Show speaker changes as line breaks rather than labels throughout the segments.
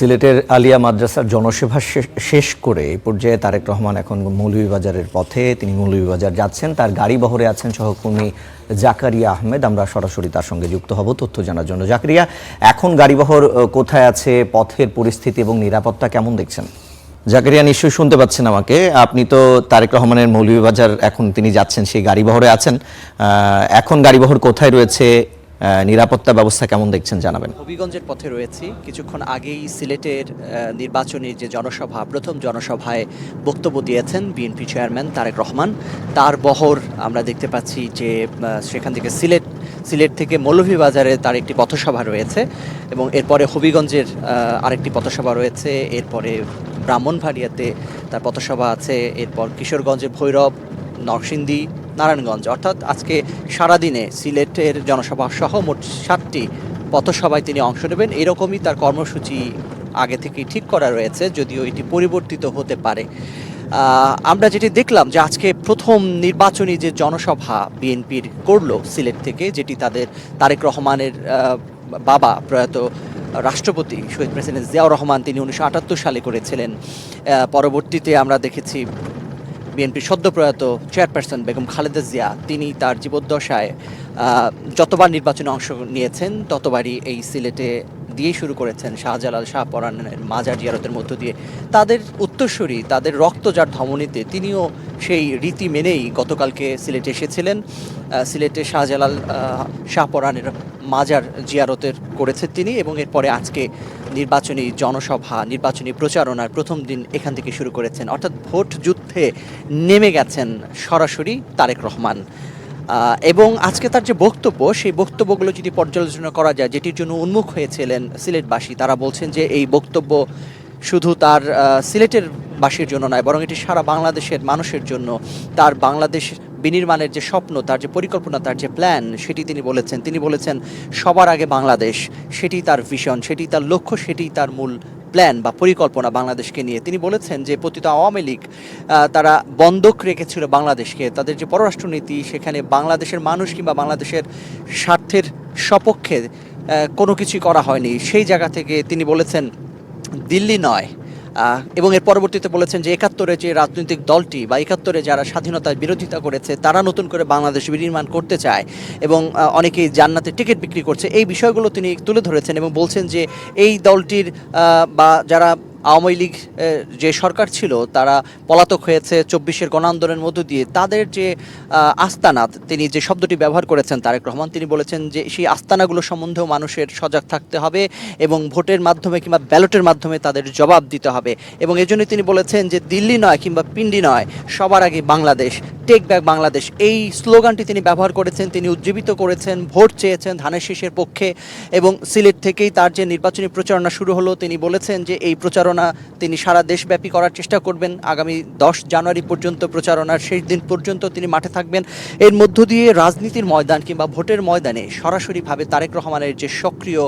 সিলেটের আলিয়া মাদ্রাসার জনসভা শেষ করে এই পর্যায়ে তারেক রহমান এখন মৌলভীবাজারের পথে। তিনি মৌলভীবাজার যাচ্ছেন, তার গাড়ি বহরে আছেন সহকর্মী জাকারিয়া আহমেদ। আমরা সরাসরি তার সঙ্গে যুক্ত হব তথ্য জানার জন্য। জাকারিয়া, এখন গাড়িবহর কোথায় আছে, পথের পরিস্থিতি এবং নিরাপত্তা কেমন দেখছেন? জাকারিয়া, নিশ্চয়ই শুনতে পাচ্ছেন আমাকে। আপনি তো তারেক রহমানের মৌলভীবাজার এখন তিনি যাচ্ছেন, সেই গাড়িবহরে আছেন। এখন গাড়িবহর কোথায় রয়েছে, নিরাপত্তা ব্যবস্থা কেমন দেখছেন জানাবেন।
হবিগঞ্জের পথে রয়েছি। কিছুক্ষণ আগেই সিলেটের নির্বাচনী যে জনসভা, প্রথম জনসভায় বক্তব্য দিয়েছেন বিএনপি চেয়ারম্যান তারেক রহমান। তার বহর আমরা দেখতে পাচ্ছি যে সেখান থেকে সিলেট থেকে মৌলভীবাজারে তার একটি পথসভা রয়েছে এবং এরপরে হবিগঞ্জের আরেকটি পথসভা রয়েছে, এরপরে ব্রাহ্মণবাড়িয়াতে তার পথসভা আছে, এরপর কিশোরগঞ্জে ভৈরব, নরসিংদী, নারায়ণগঞ্জ। অর্থাৎ আজকে সারাদিনে সিলেটের জনসভা সহ মোট 7টি পথসভায় তিনি অংশ নেবেন। এরকমই তার কর্মসূচি আগে থেকেই ঠিক করা রয়েছে, যদিও এটি পরিবর্তিত হতে পারে। আমরা যেটি দেখলাম যে আজকে প্রথম নির্বাচনী যে জনসভা বিএনপির করলো সিলেট থেকে, যেটি তারেক রহমানের বাবা প্রয়াত রাষ্ট্রপতি শহীদ প্রেসিডেন্ট জিয়াউর রহমান তিনি 1978 সালে করেছিলেন। পরবর্তীতে আমরা দেখেছি বিএনপির সদ্যপ্রয়াত চেয়ারপারসন বেগম খালেদা জিয়া তিনি তার জীবদ্দশায় যতবার নির্বাচনে অংশ নিয়েছেন ততবারই এই সিলেটে দিয়ে শুরু করেছেন শাহজালাল শাহপরানের মাজার জিয়ারতের মধ্য দিয়ে। তাদের উত্তরসূরি, তাদের রক্ত যার ধমনীতে, তিনিও সেই রীতি মেনেই গতকালকে সিলেটে এসেছিলেন। সিলেটে শাহজালাল শাহপরানের মাজার জিয়ারতের করেছেন তিনি এবং এরপরে আজকে নির্বাচনী জনসভা, নির্বাচনী প্রচারণার প্রথম দিন এখান থেকে শুরু করেছেন। অর্থাৎ ভোট যুদ্ধে নেমে গেছেন সরাসরি তারেক রহমান। এবং আজকে তার যে বক্তব্য, সেই বক্তব্যগুলো যদি পর্যালোচনা করা যায়, যেটির জন্য উন্মুখ হয়েছিলেন সিলেটবাসী, তারা বলছেন যে এই বক্তব্য শুধু তার সিলেটের বাসীর জন্য নয়, বরং এটি সারা বাংলাদেশের মানুষের জন্য। তার বাংলাদেশ বিনির্মাণের যে স্বপ্ন, তার যে পরিকল্পনা, তার যে প্ল্যান, সেটি তিনি বলেছেন সবার আগে বাংলাদেশ, সেটি তার ভিশন, সেটি তার লক্ষ্য, সেটি তার মূল প্ল্যান বা পরিকল্পনা বাংলাদেশকে নিয়ে। তিনি বলেছেন যে পতিত আওয়ামী লীগ তারা বন্ধক রেখেছিল বাংলাদেশকে, তাদের যে পররাষ্ট্রনীতি সেখানে বাংলাদেশের মানুষ কিংবা বাংলাদেশের স্বার্থের সপক্ষে কোনো কিছুই করা হয়নি। সেই জায়গা থেকে তিনি বলেছেন দিল্লি নয়, এবং এর পরবর্তীতে বলেছেন যে 71-এ যে রাজনৈতিক দলটি বা 71-এ যারা স্বাধীনতার বিরোধিতা করেছে তারা নতুন করে বাংলাদেশ বিনির্মাণ করতে চায় এবং অনেকেই জান্নাতের টিকিট বিক্রি করছে। এই বিষয়গুলো তিনি তুলে ধরেছেন এবং বলছেন যে এই দলটির বা যারা আওয়ামী লীগ যে সরকার ছিল তারা পলাতক হয়েছে 24-এর গণ আন্দোলনের মধ্য দিয়ে, তাদের যে আস্তানা, তিনি যে শব্দটি ব্যবহার করেছেন তারেক রহমান, তিনি বলেছেন যে সেই আস্তানাগুলো সম্বন্ধেও মানুষের সজাগ থাকতে হবে এবং ভোটের মাধ্যমে কিংবা ব্যালটের মাধ্যমে তাদের জবাব দিতে হবে। এবং এজন্য তিনি বলেছেন যে দিল্লি নয় কিংবা পিন্ডি নয়, সবার আগে বাংলাদেশ, টেক ব্যাক বাংলাদেশ। এই স্লোগানটি তিনি ব্যবহার করেছেন, তিনি উজ্জীবিত করেছেন, ভোট চেয়েছেন ধানের শীষের পক্ষে। এবং সিলেট থেকেই তার যে নির্বাচনী প্রচারণা শুরু হলো, তিনি বলেছেন যে এই প্রচারণা তিনি সারা দেশব্যাপী করার চেষ্টা করবেন। আগামী 10 জানুয়ারি পর্যন্ত, প্রচারণার শেষ দিন পর্যন্ত তিনি মাঠে থাকবেন। এর মধ্য দিয়ে রাজনীতির ময়দান কিংবা ভোটের ময়দানে সরাসরিভাবে তারেক রহমানের যে সক্রিয়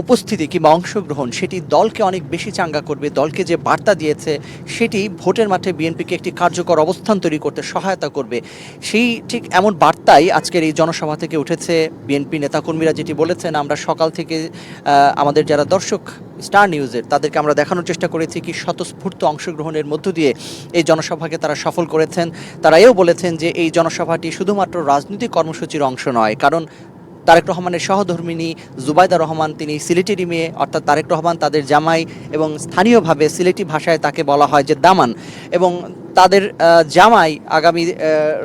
উপস্থিতি কিংবা অংশগ্রহণ, সেটি দলকে অনেক বেশি চাঙ্গা করবে। দলকে যে বার্তা দিয়েছে সেটি ভোটের মাঠে বিএনপিকে একটি কার্যকর অবস্থান তৈরি করতে সহায়তা করবে। সেই ঠিক এমন বার্তাই আজকের এই জনসভা থেকে উঠেছে। বিএনপি নেতাকর্মীরা যেটি বলেছেন, আমরা সকাল থেকে আমাদের যারা দর্শক স্টার নিউজের, তাদেরকে আমরা দেখানোর চেষ্টা করেছি কি স্বতঃস্ফূর্ত অংশগ্রহণের মধ্য দিয়ে এই জনসভাকে তারা সফল করেছেন। তারা এও বলেছেন যে এই জনসভাটি শুধুমাত্র রাজনৈতিক কর্মসূচির অংশ নয়, কারণ তারেক রহমানের সহধর্মিণী জুবাইদা রহমান তিনি সিলেটেরই মেয়ে, অর্থাৎ তারেক রহমান তাদের জামাই এবং স্থানীয়ভাবে সিলেটি ভাষায় তাকে বলা হয় যে দামান। এবং তাদের জামাই আগামী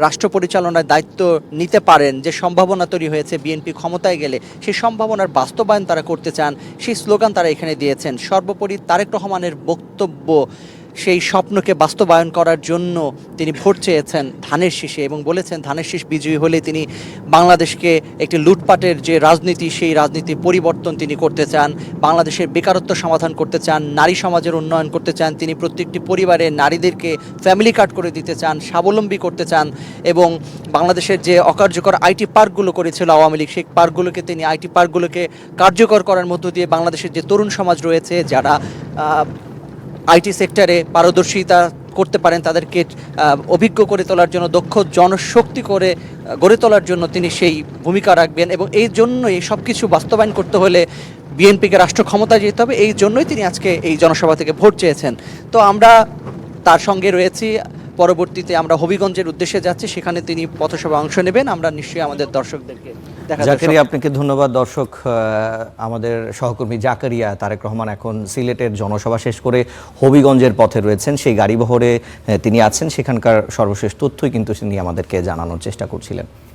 রাষ্ট্র পরিচালনার দায়িত্ব নিতে পারেন, যে সম্ভাবনা তৈরি হয়েছে বিএনপি ক্ষমতায় গেলে, সেই সম্ভাবনার বাস্তবায়ন তারা করতে চান, সেই স্লোগান তারা এখানে দিয়েছেন। সর্বোপরি তারেক রহমানের বক্তব্য সেই স্বপ্নকে বাস্তবায়ন করার জন্য তিনি ভোট চেয়েছেন ধানের শীষে এবং বলেছেন ধানের শীষ বিজয়ী হলে তিনি বাংলাদেশকে একটি লুটপাটের যে রাজনীতি, সেই রাজনীতি পরিবর্তন তিনি করতে চান, বাংলাদেশের বেকারত্ব সমাধান করতে চান, নারী সমাজের উন্নয়ন করতে চান, তিনি প্রত্যেকটি পরিবারে নারীদেরকে ফ্যামিলি কার্ড করে দিতে চান, স্বাবলম্বী করতে চান এবং বাংলাদেশের যে অকার্যকর আইটি পার্কগুলো করেছিল আওয়ামী লীগ, সেই পার্কগুলোকে তিনি আইটি পার্কগুলোকে কার্যকর করার মধ্য দিয়ে বাংলাদেশের যে তরুণ সমাজ রয়েছে যারা আইটি সেক্টরে পারদর্শিতা করতে পারেন, তাদেরকে অভিজ্ঞ করে তোলার জন্য, দক্ষ জনশক্তি করে গড়ে তোলার জন্য তিনি সেই ভূমিকা রাখবেন। এবং এই জন্যই সব কিছু বাস্তবায়ন করতে হলে বিএনপিকে রাষ্ট্র ক্ষমতায় যেতে হবে, এই জন্যই তিনি আজকে এই জনসভা থেকে ভোট চেয়েছেন। তো আমরা তার সঙ্গে রয়েছি, পরবর্তীতে আমরা হবিগঞ্জের উদ্দেশ্যে যাচ্ছি, সেখানে তিনি পথসভা অংশ নেবেন। আমরা নিশ্চয়ই আমাদের দর্শকদেরকে দেখাতে
জাকারিয়া, আপনাকে ধন্যবাদ। দর্শক, আমাদের সহকর্মী জাকারিয়া তারেক রহমান এখন সিলেটের জনসভা শেষ করে হবিগঞ্জের পথে রয়েছেন, সেই গাড়িবহরে তিনি আছেন, সেখানকার সর্বশেষ তথ্যই কিন্তু তিনি আমাদেরকে জানানোর চেষ্টা করছিলেন।